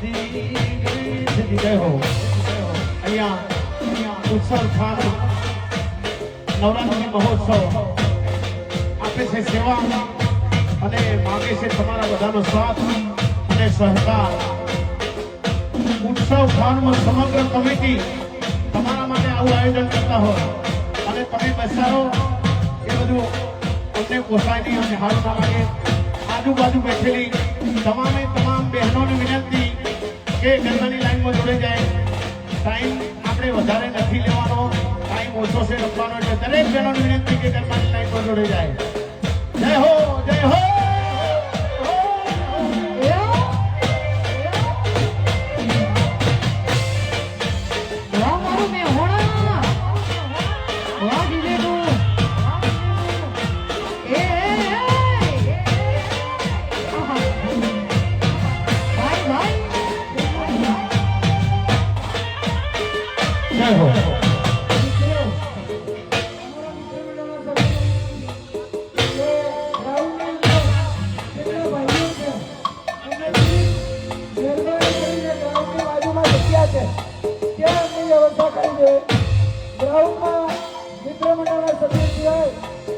જય હો અહીંયા ઉત્સવ ખાન નવરાત્રી મહોત્સવ આપે છે સેવા અને માગે છે તમારા બધાનો સાથ અને સહકાર. ઉત્સવ ખાનમાં સમગ્ર કમિટી તમારા માટે આવું આયોજન કરતા હોય અને તમે બેસાડો એ બધું અમને પોસાય નહીં અને હારું ના લાગે. આજુબાજુ બેઠેલી તમામે તમામ બહેનોને વિનંતી કે ગરબાની લાઈનમાં જોડે જાય. ટાઈમ આપણે વધારે નથી લેવાનો, ટાઈમ ઓછો છે રમવાનો, એટલે દરેક બહેનોને વિનંતી કે ગરબાની લાઈનમાં જોડે જાય. જય હો જય હો. જય હો.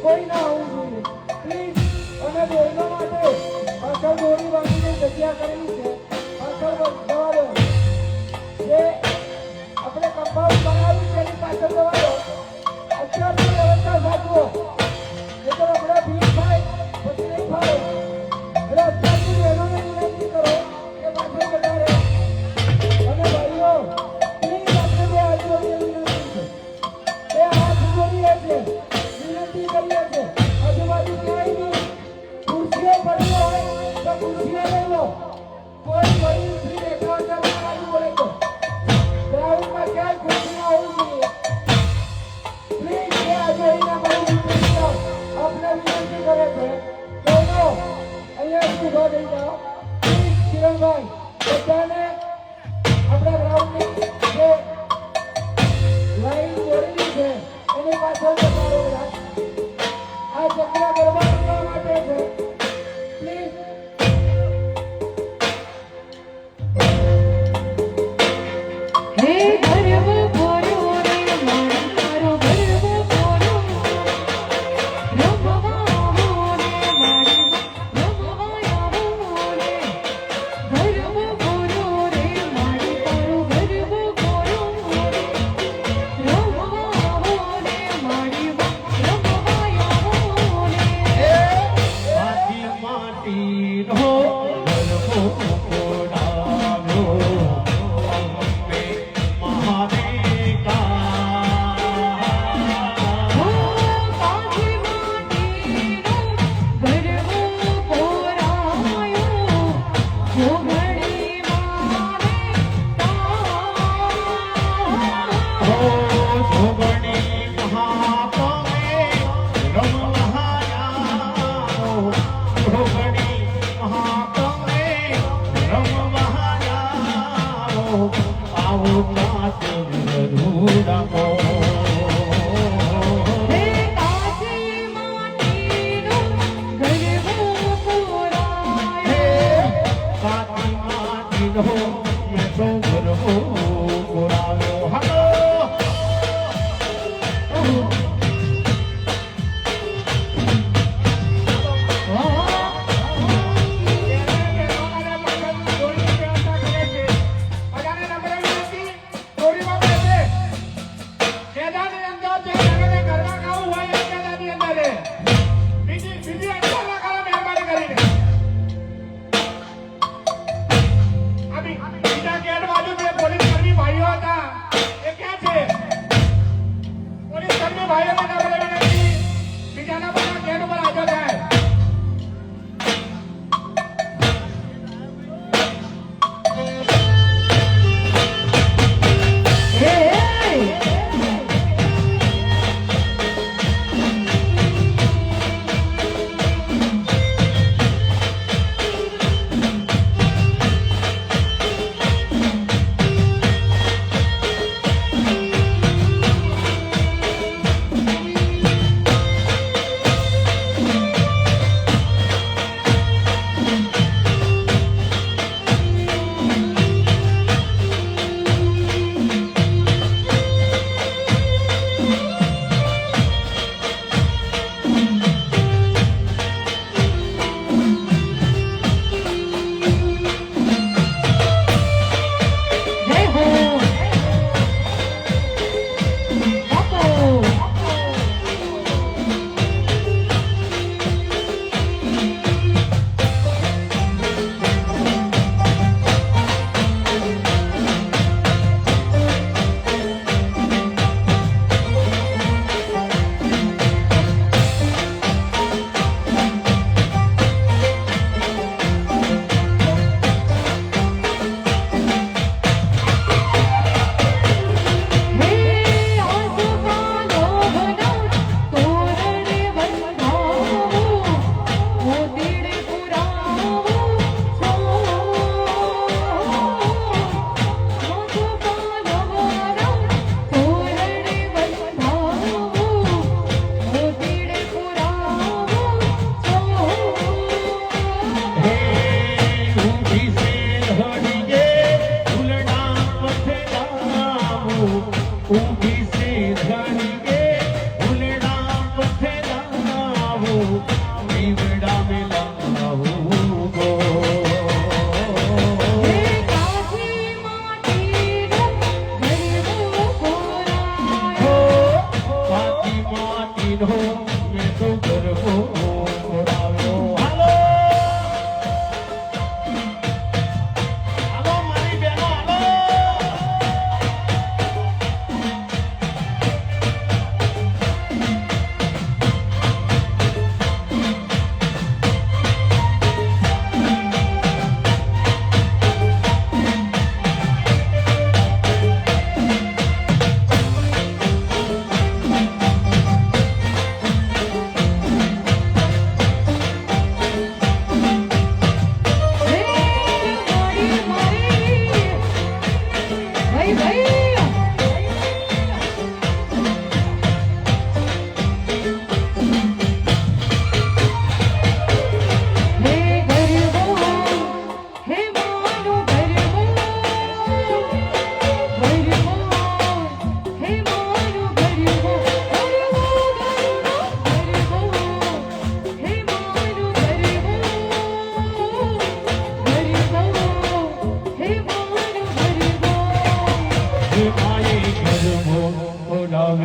કોઈ ના હોવું જોઈએ પ્લીઝ. અને બહેનો માટે પાછળ દોરી બાંધીને જગ્યા કરેલી છે, પાછળ જવા દો. જે આપણે કમ્પાઉન્ડ બનાવ્યું છે એની પાછળ જવા દો. અત્યારની વ્યવસ્થા સાચવો, એ તો આપણે ભીડ થાય પછી નહીં ફાવે. એટલે અત્યારથી બહેનોને વિનંતી કરો કે પાછળ જતા રહે. અને ભાઈઓ પ્લીઝ આપણે બે હાથ જોડીએ વિનંતી છે, બે હાથ જોડીએ છે, વિનંતી કરીએ છે. આજુબાજુ ક્યાંય નહીં ખુરશીઓ પડી હોય તો ખુરશીઓ લઈ લો. કોઈ વડીલ શ્રી બેઠા હોય તો બાજુ બોલે તો ગ્રાઉન્ડમાં ક્યાંય ખુરશી ના હોવી જોઈએ. પ્લીઝ બે હાથ જોડીને મારી વિનંતી આપને વિનંતી કરે છે. બહેનો અહીંયા ઉભા થઈ જાઓ. પ્લીઝ કિરણભાઈ બધાને આપણા ગ્રાઉન્ડની જે લાઈન દોરેલી છે એની પાછળ જતા રહેલા. આ જગ્યા ગરબા રમવા માટે છે. પ્લીઝ બીજા ગેટ બાજુ બે પોલીસ કર્મી ભાઈઓ હતા.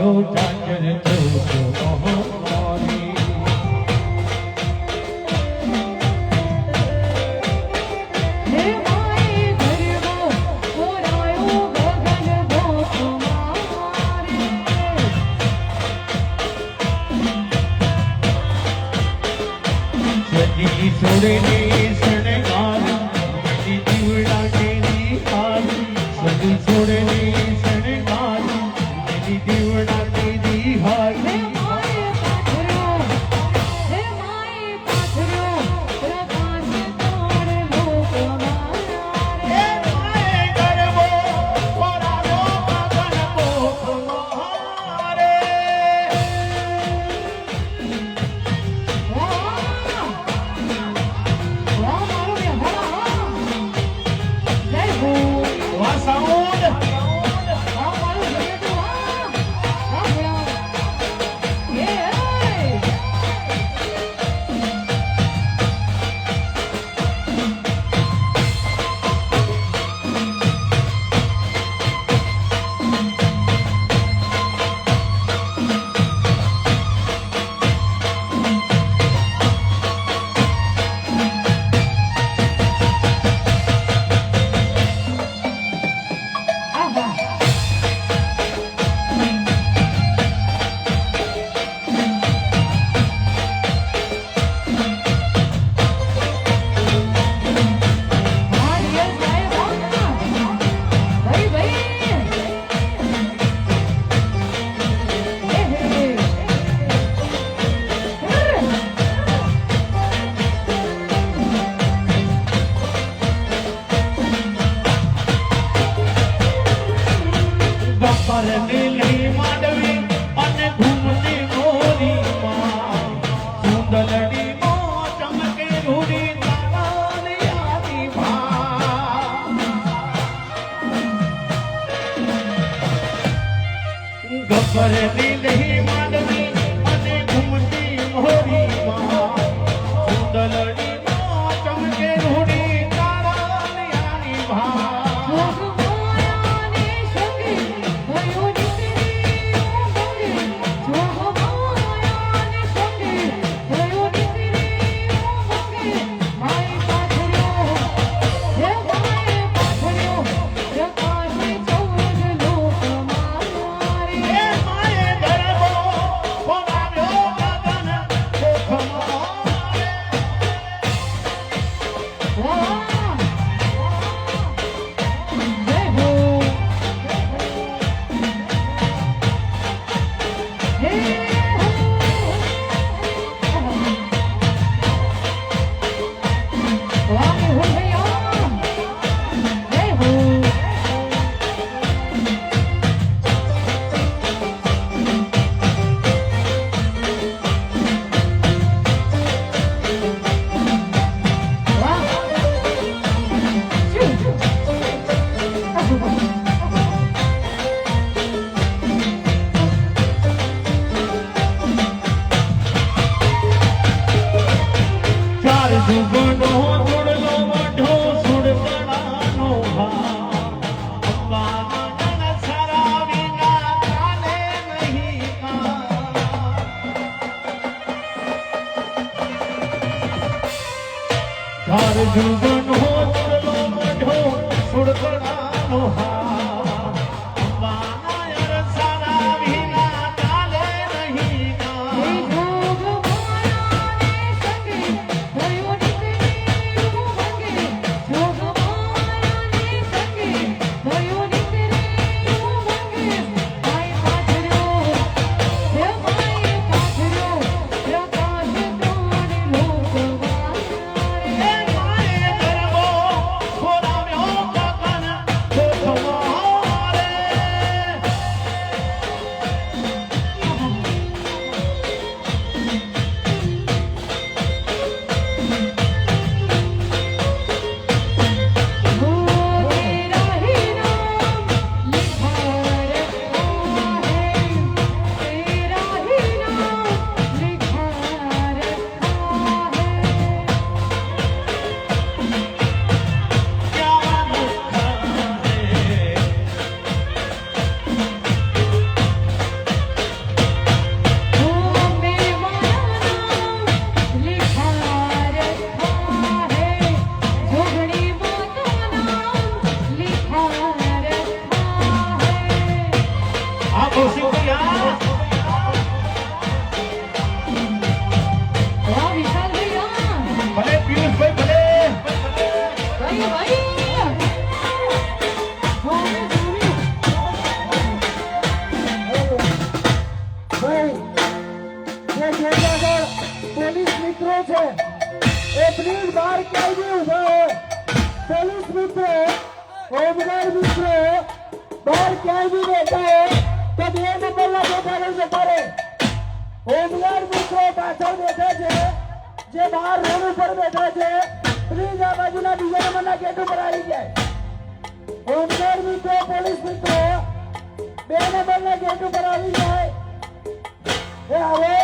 આવ્યો ચાચર ચોક મોહમારી હે માય ગરબો બોરાયો ગગન ભોખ મારે સજી છોડેલી શણગાર સજી દીવડા કેરી હાર સજી છોડેલી શણગાર સજી દીવડા કેરી હાર હે માય પાથરો પ્રકાશ તોડ લોક મારે ગરબો બોરાયો ગગન ભોખ મારે વાહ સાઉન્ડ ગબ્બર લીલી માંડવી અને ઘૂમતી મોરીમાં સુંદરડીમાં ચમકે રૂડી તારાની ભા ગબ્બર લીલી માંડવી અને ઘૂમતી મોરીમાં સુંદરડીમાં ચમકે રૂડી તારાની ભા જુગનો જોડલો વઢો સુડકડાનો ભા અંબાના સારા વિના ચાલે નહીં ધાર જુગનો જોડલો વઢો સુડકડાનો ભા અંબાના સારા વિના ચાલે નહીં Come on. મિત્રો છે એ પ્લીઝ બહાર ક્યાંય બી ઉભા હોય પોલીસ મિત્રો હોમગાર્ડ મિત્રો બહાર ક્યાંય બી બેઠા હોય તો 2 નંબરના બેઠા જતા રહે હોમગાર્ડ મિત્રો પાછળ બેઠા છે જે બહાર રોડ ઉપર બેઠા છે પ્લીઝ આ બાજુના બીજા નંબરના ગેટ ઉપર આવી જાય હોમગાર્ડ મિત્રો પોલીસ મિત્રો 2 નંબરના ગેટ ઉપર આવી જાય એ આવે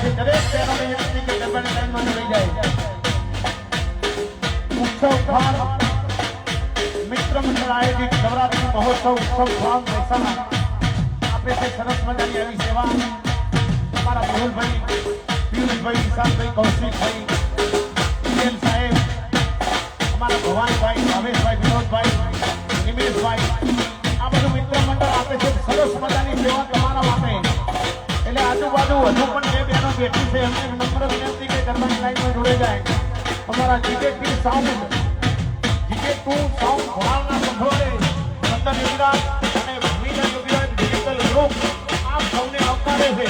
છે દરેક બહેનોને વિનંતી કે ગરબાની લાઈનમાં જોડાઈ જાય. ઉત્સવ ખાન મિત્ર મંડળ આયોજિત નવરાત્રી મહોત્સવ ઉત્સવ ખાન મહેસાણા આપે છે સરસ મજાની આવી સેવા. અમારા મેહુલભાઈ, પિયુષભાઈ, વિશાલભાઈ, કૌશિકભાઈ, પીએલ સાહેબ, અમારા ભવાનીભાઈ, ભાવેશભાઈ, વિનોદભાઈ, નિમેશભાઈ, આ બધું મિત્ર મંડળ આપે છે સરસ મજાની સેવા તમારા માટે. એટલે આજુબાજુ હજુ પણ જે બહેનો બેઠી છે એમને નમ્ર વિનંતી કે ગરબાની લાઈનમાં જોડાઈ જાય. અમારા જીજે2 સાઉન્ડ ભોળાના પઠોરે, ચંદન યુવરાજ અને ભૂમિના યુવરાજ ડિજિટલ ગ્રુપ આપ સૌને આવકારે છે.